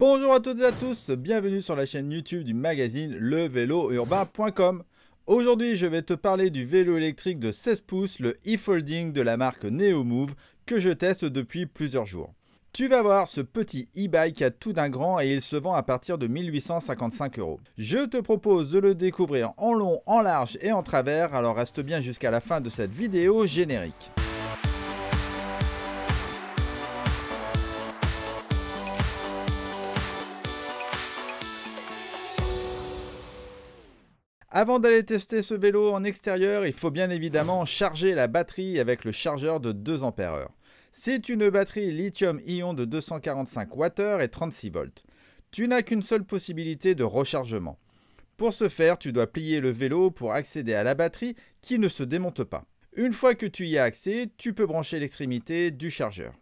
Bonjour à toutes et à tous, bienvenue sur la chaîne YouTube du magazine levélourbain.com. Aujourd'hui, je vais te parler du vélo électrique de 16 pouces, le e-folding de la marque Neomove, que je teste depuis plusieurs jours. Tu vas voir, ce petit e-bike a tout d'un grand et il se vend à partir de 1855 €. Je te propose de le découvrir en long, en large et en travers, alors reste bien jusqu'à la fin de cette vidéo générique. Avant d'aller tester ce vélo en extérieur, il faut bien évidemment charger la batterie avec le chargeur de 2 Ah. C'est une batterie lithium-ion de 245 Wh et 36 volts. Tu n'as qu'une seule possibilité de rechargement. Pour ce faire, tu dois plier le vélo pour accéder à la batterie qui ne se démonte pas. Une fois que tu y as accès, tu peux brancher l'extrémité du chargeur.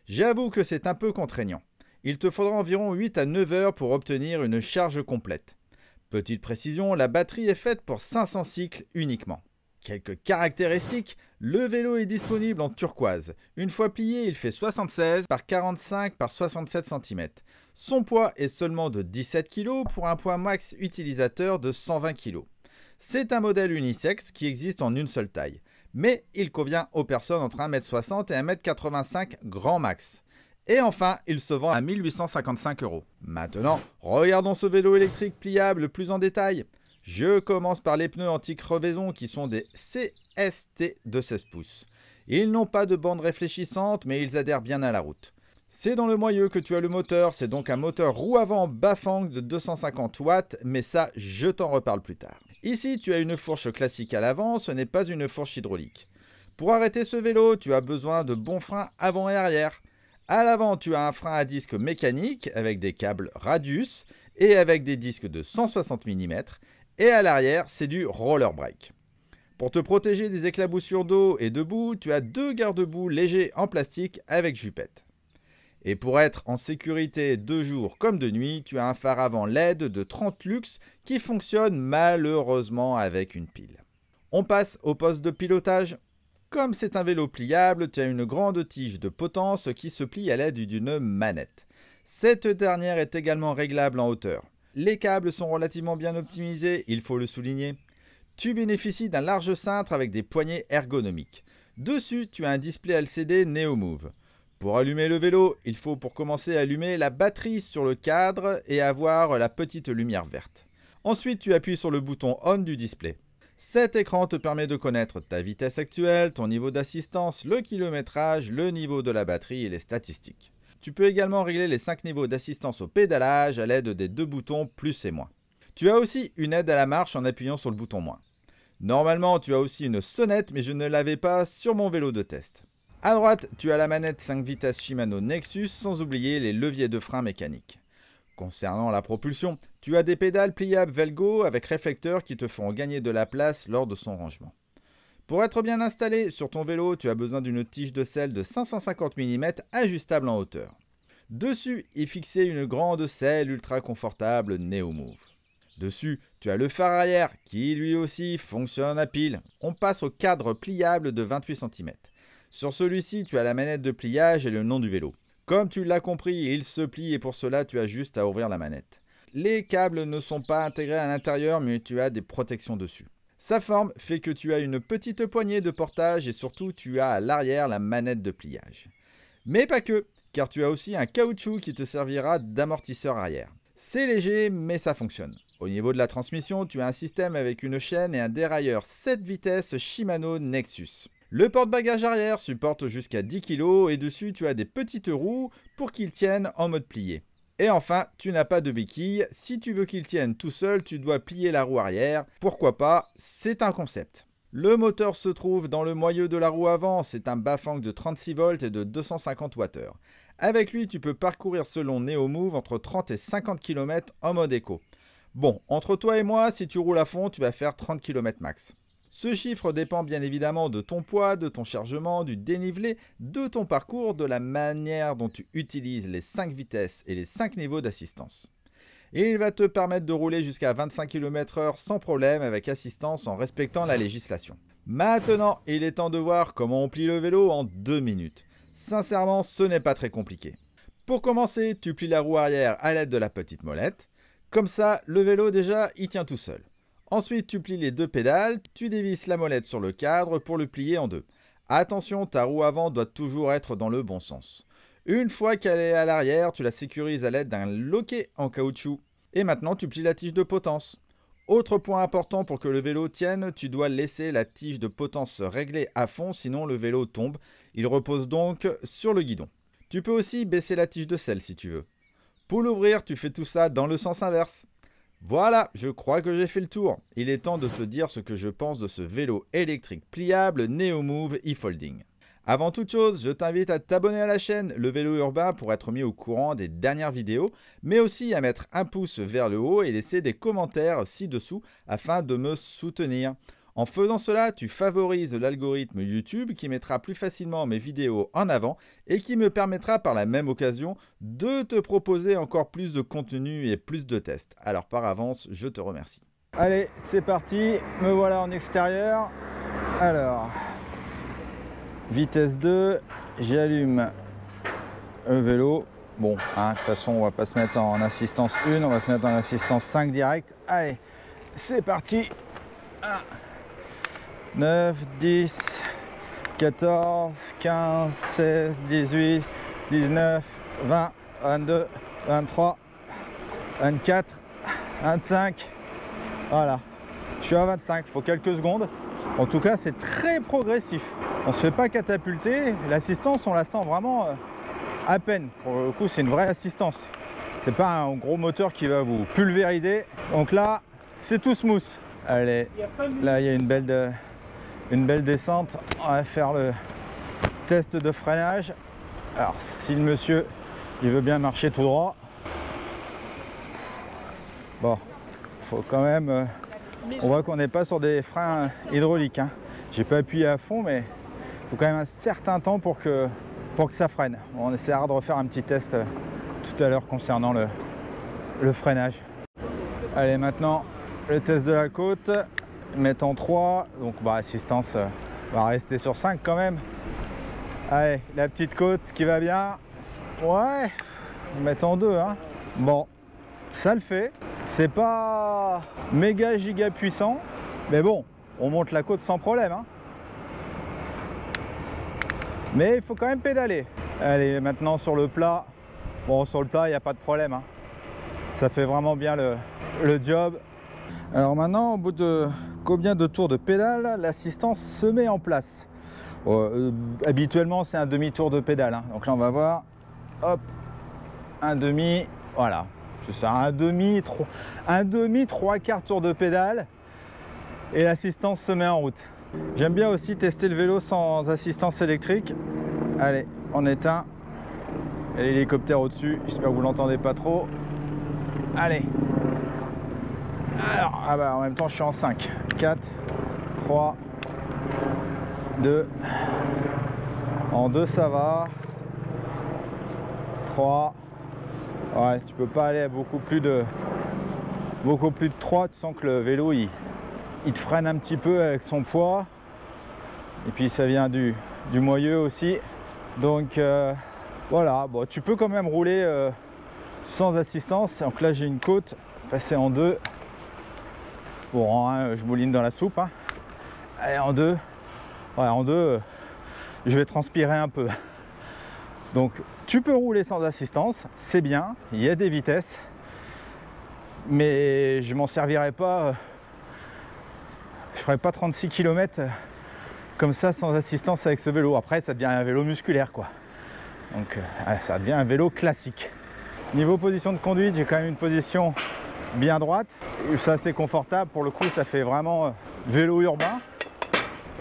J'avoue que c'est un peu contraignant. Il te faudra environ 8 à 9 heures pour obtenir une charge complète. Petite précision, la batterie est faite pour 500 cycles uniquement. Quelques caractéristiques, le vélo est disponible en turquoise. Une fois plié, il fait 76 par 45 par 67 cm. Son poids est seulement de 17 kg pour un poids max utilisateur de 120 kg. C'est un modèle unisexe qui existe en une seule taille, mais il convient aux personnes entre 1m60 et 1m85 grand max. Et enfin, il se vend à 1855 €. Maintenant, regardons ce vélo électrique pliable plus en détail. Je commence par les pneus anti-crevaison qui sont des CST de 16 pouces. Ils n'ont pas de bande réfléchissante, mais ils adhèrent bien à la route. C'est dans le moyeu que tu as le moteur, c'est donc un moteur roue avant Bafang de 250 watts, mais ça, je t'en reparle plus tard. Ici, tu as une fourche classique à l'avant, ce n'est pas une fourche hydraulique. Pour arrêter ce vélo, tu as besoin de bons freins avant et arrière. À l'avant, tu as un frein à disque mécanique avec des câbles radius et avec des disques de 160 mm. Et à l'arrière, c'est du roller brake. Pour te protéger des éclaboussures d'eau et de boue, tu as 2 garde-boue légers en plastique avec jupette. Et pour être en sécurité de jour comme de nuit, tu as un phare avant LED de 30 lux qui fonctionne malheureusement avec une pile. On passe au poste de pilotage. Comme c'est un vélo pliable, tu as une grande tige de potence qui se plie à l'aide d'une manette. Cette dernière est également réglable en hauteur. Les câbles sont relativement bien optimisés, il faut le souligner. Tu bénéficies d'un large cintre avec des poignées ergonomiques. Dessus, tu as un display LCD Neomove. Pour allumer le vélo, il faut pour commencer allumer la batterie sur le cadre et avoir la petite lumière verte. Ensuite, tu appuies sur le bouton On du display. Cet écran te permet de connaître ta vitesse actuelle, ton niveau d'assistance, le kilométrage, le niveau de la batterie et les statistiques. Tu peux également régler les 5 niveaux d'assistance au pédalage à l'aide des 2 boutons plus et moins. Tu as aussi une aide à la marche en appuyant sur le bouton moins. Normalement, tu as aussi une sonnette, mais je ne l'avais pas sur mon vélo de test. À droite, tu as la manette 5 vitesses Shimano Nexus, sans oublier les leviers de frein mécaniques. Concernant la propulsion, tu as des pédales pliables Velgo avec réflecteurs qui te feront gagner de la place lors de son rangement. Pour être bien installé sur ton vélo, tu as besoin d'une tige de selle de 550 mm ajustable en hauteur. Dessus est fixée une grande selle ultra confortable Neomove. Dessus, tu as le phare arrière qui lui aussi fonctionne à pile. On passe au cadre pliable de 28 cm. Sur celui-ci, tu as la manette de pliage et le nom du vélo. Comme tu l'as compris, il se plie et pour cela, tu as juste à ouvrir la manette. Les câbles ne sont pas intégrés à l'intérieur, mais tu as des protections dessus. Sa forme fait que tu as une petite poignée de portage et surtout, tu as à l'arrière la manette de pliage. Mais pas que, car tu as aussi un caoutchouc qui te servira d'amortisseur arrière. C'est léger, mais ça fonctionne. Au niveau de la transmission, tu as un système avec une chaîne et un dérailleur 7 vitesses Shimano Nexus. Le porte-bagages arrière supporte jusqu'à 10 kg et dessus tu as des petites roues pour qu'ils tiennent en mode plié. Et enfin, tu n'as pas de béquille. Si tu veux qu'il tienne tout seul, tu dois plier la roue arrière. Pourquoi pas, c'est un concept. Le moteur se trouve dans le moyeu de la roue avant, c'est un Bafang de 36 volts et de 250 Wh. Avec lui, tu peux parcourir selon Neomove entre 30 et 50 km en mode éco. Bon, entre toi et moi, si tu roules à fond, tu vas faire 30 km max. Ce chiffre dépend bien évidemment de ton poids, de ton chargement, du dénivelé, de ton parcours, de la manière dont tu utilises les 5 vitesses et les 5 niveaux d'assistance. Et il va te permettre de rouler jusqu'à 25 km/h sans problème avec assistance en respectant la législation. Maintenant, il est temps de voir comment on plie le vélo en 2 minutes. Sincèrement, ce n'est pas très compliqué. Pour commencer, tu plies la roue arrière à l'aide de la petite molette. Comme ça, le vélo déjà, il tient tout seul. Ensuite, tu plies les deux pédales, tu dévisses la molette sur le cadre pour le plier en deux. Attention, ta roue avant doit toujours être dans le bon sens. Une fois qu'elle est à l'arrière, tu la sécurises à l'aide d'un loquet en caoutchouc. Et maintenant, tu plies la tige de potence. Autre point important pour que le vélo tienne, tu dois laisser la tige de potence réglée à fond, sinon le vélo tombe. Il repose donc sur le guidon. Tu peux aussi baisser la tige de selle si tu veux. Pour l'ouvrir, tu fais tout ça dans le sens inverse. Voilà, je crois que j'ai fait le tour. Il est temps de te dire ce que je pense de ce vélo électrique pliable Neomove e-Folding. Avant toute chose, je t'invite à t'abonner à la chaîne Le Vélo Urbain pour être mis au courant des dernières vidéos, mais aussi à mettre un pouce vers le haut et laisser des commentaires ci-dessous afin de me soutenir. En faisant cela, tu favorises l'algorithme YouTube qui mettra plus facilement mes vidéos en avant et qui me permettra par la même occasion de te proposer encore plus de contenu et plus de tests. Alors par avance, je te remercie. Allez, c'est parti, me voilà en extérieur. Alors, vitesse 2, j'allume le vélo. Bon, de toute façon, on va pas se mettre en assistance 1, on va se mettre en assistance 5 direct. Allez, c'est parti. 9, 10, 14, 15, 16, 18, 19, 20, 22, 23, 24, 25. Voilà, je suis à 25, il faut quelques secondes. En tout cas, c'est très progressif. On ne se fait pas catapulter. L'assistance, on la sent vraiment à peine. Pour le coup, c'est une vraie assistance. C'est pas un gros moteur qui va vous pulvériser. Donc là, c'est tout smooth. Allez, là, il y a une belle descente. On va faire le test de freinage. Alors, si le monsieur, il veut bien marcher tout droit. Bon, faut quand même... on voit qu'on n'est pas sur des freins hydrauliques. Hein. J'ai pas appuyé à fond, mais il faut quand même un certain temps pour que ça freine. Bon, on essaiera de refaire un petit test tout à l'heure concernant le freinage. Allez, maintenant, le test de la côte. Mettre en 3. Donc, assistance va rester sur 5 quand même. Allez, la petite côte qui va bien. Ouais, mettre en 2. Hein. Bon, ça le fait. C'est pas méga giga puissant, mais bon, on monte la côte sans problème. Hein. Mais il faut quand même pédaler. Allez, maintenant sur le plat. Bon, sur le plat, il n'y a pas de problème. Hein. Ça fait vraiment bien le job. Alors maintenant, au bout de combien de tours de pédale, l'assistance se met en place. Habituellement, c'est un demi-tour de pédale. Hein. Donc là, on va voir. Hop, un demi. Voilà. C'est ça, un demi, trois quarts tour de pédale et l'assistance se met en route. J'aime bien aussi tester le vélo sans assistance électrique. Allez, on éteint. Et l'hélicoptère au-dessus, j'espère que vous l'entendez pas trop. Allez. Alors, en même temps, je suis en 5. 4, 3, 2. En 2, ça va. 3. Ouais, tu peux pas aller à beaucoup plus de 3, tu sens que le vélo il te freine un petit peu avec son poids. Et puis ça vient du moyeu aussi. Donc voilà, bon, tu peux quand même rouler sans assistance. Donc là j'ai une côte passée en 2. Bon, hein, je mouline dans la soupe. Hein. Allez, en 2. Ouais, en 2, je vais transpirer un peu. Donc tu peux rouler sans assistance, c'est bien, il y a des vitesses, mais je m'en servirai pas, je ferai pas 36 km comme ça sans assistance avec ce vélo. Après ça devient un vélo musculaire quoi, donc ça devient un vélo classique. Niveau position de conduite, j'ai quand même une position bien droite, c'est assez confortable, pour le coup ça fait vraiment vélo urbain,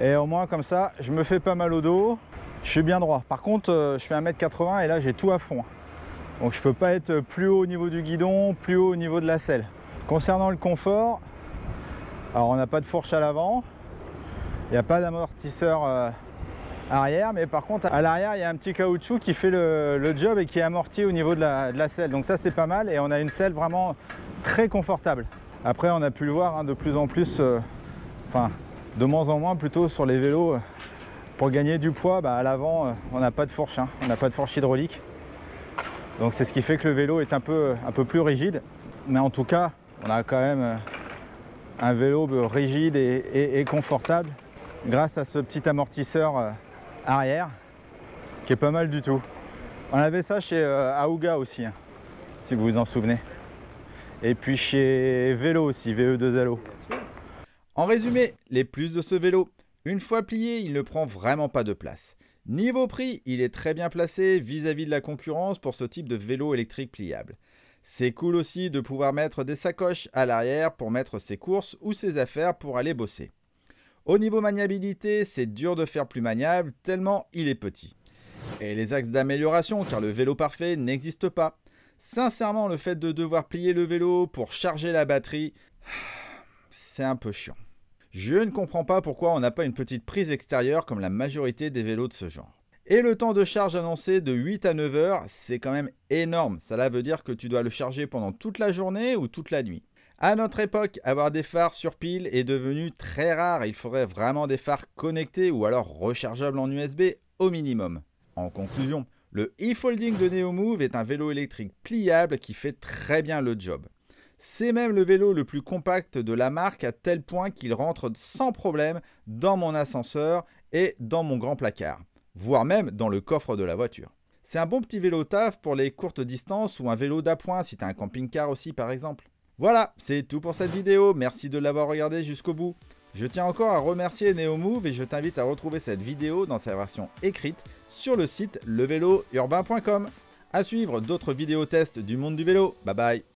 et au moins comme ça je me fais pas mal au dos. Je suis bien droit. Par contre, je fais 1m80 et là j'ai tout à fond. Donc je peux pas être plus haut au niveau du guidon, plus haut au niveau de la selle. Concernant le confort, alors on n'a pas de fourche à l'avant, il n'y a pas d'amortisseur arrière, mais par contre à l'arrière il y a un petit caoutchouc qui fait le job et qui est amorti au niveau de la selle. Donc ça c'est pas mal et on a une selle vraiment très confortable. Après on a pu le voir hein, de plus en plus, enfin de moins en moins plutôt sur les vélos. Pour gagner du poids, à l'avant, on n'a pas de fourche, hein. On n'a pas de fourche hydraulique. Donc c'est ce qui fait que le vélo est un peu plus rigide. Mais en tout cas, on a quand même un vélo rigide et confortable grâce à ce petit amortisseur arrière qui est pas mal du tout. On avait ça chez Aouga aussi, hein, si vous vous en souvenez. Et puis chez Vélo aussi, VE2LO. En résumé, les plus de ce vélo, une fois plié, il ne prend vraiment pas de place. Niveau prix, il est très bien placé vis-à-vis de la concurrence pour ce type de vélo électrique pliable. C'est cool aussi de pouvoir mettre des sacoches à l'arrière pour mettre ses courses ou ses affaires pour aller bosser. Au niveau maniabilité, c'est dur de faire plus maniable tellement il est petit. Et les axes d'amélioration, car le vélo parfait n'existe pas. Sincèrement, le fait de devoir plier le vélo pour charger la batterie, c'est un peu chiant. Je ne comprends pas pourquoi on n'a pas une petite prise extérieure comme la majorité des vélos de ce genre. Et le temps de charge annoncé de 8 à 9 heures, c'est quand même énorme. Cela veut dire que tu dois le charger pendant toute la journée ou toute la nuit. À notre époque, avoir des phares sur pile est devenu très rare. Il faudrait vraiment des phares connectés ou alors rechargeables en USB au minimum. En conclusion, le e-Folding de Neomove est un vélo électrique pliable qui fait très bien le job. C'est même le vélo le plus compact de la marque à tel point qu'il rentre sans problème dans mon ascenseur et dans mon grand placard, voire même dans le coffre de la voiture. C'est un bon petit vélo taf pour les courtes distances ou un vélo d'appoint si tu as un camping-car aussi par exemple. Voilà, c'est tout pour cette vidéo, merci de l'avoir regardé jusqu'au bout. Je tiens encore à remercier Neomove et je t'invite à retrouver cette vidéo dans sa version écrite sur le site levélourbain.com. À suivre d'autres vidéos tests du monde du vélo, bye bye.